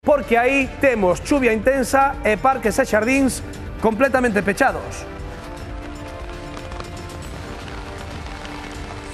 porque aí temos chuvia intensa e parques e xardíns completamente pechados.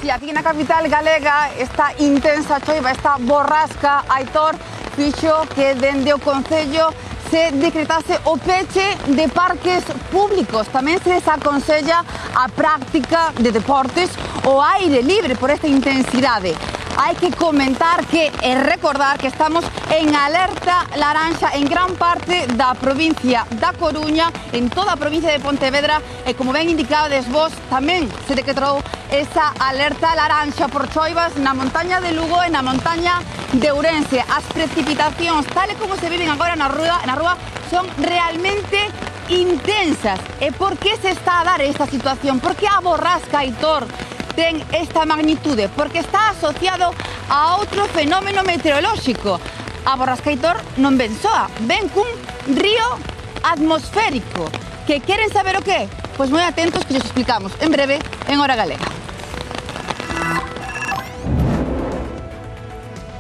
E aquí na capital galega esta intensa choiva, esta borrasca, Aitor, fixo que dende o Concello se decretase o peche de parques públicos. Tamén se desaconsella a práctica de deportes ao aire libre por esta intensidade. Hai que comentar que e recordar que estamos en alerta laranxa en gran parte da provincia da Coruña, en toda a provincia de Pontevedra, e como ben indicades vos, tamén se decretou esa alerta laranxa por choivas na montaña de Lugo e na montaña de Ourense. As precipitacións, tal e como se viven agora na rúa, son realmente intensas. E por que se está a dar esta situación? Por que a borrasca, Aitor, ten esta magnitude? Porque está asociado a outro fenómeno meteorolóxico. A borrasca, Aitor, non ven soa, ven cun río atmosférico. Que queren saber o que? Pois moi atentos que os explicamos en breve en Hora Galega.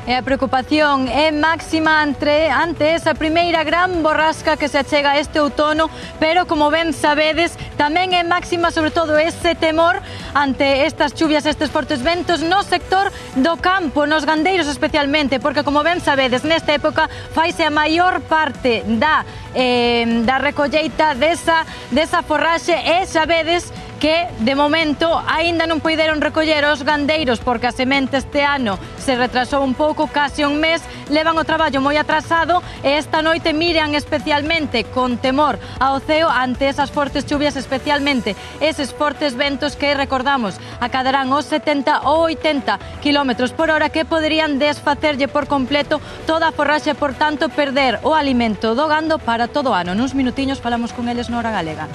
E a preocupación é máxima ante esa primeira gran borrasca que se achega este outono, pero como ben sabedes, tamén é máxima sobre todo ese temor ante estas chuvias, estes fortes ventos no sector do campo, nos gandeiros especialmente, porque como ben sabedes, nesta época faise a maior parte da recolleita desa forraxe e sabedes que, de momento, aínda non poideron recoller os gandeiros porque a semente este ano se retrasou un pouco, case un mes, levan o traballo moi atrasado e esta noite miran especialmente con temor ao ceo ante esas fortes chuvias, especialmente eses fortes ventos que, recordamos, acadarán os 70 ou 80 km por hora que poderían desfacerlle por completo toda a forraxe, por tanto, perder o alimento do gando para todo o ano. Nuns minutiños falamos con eles na Hora Galega.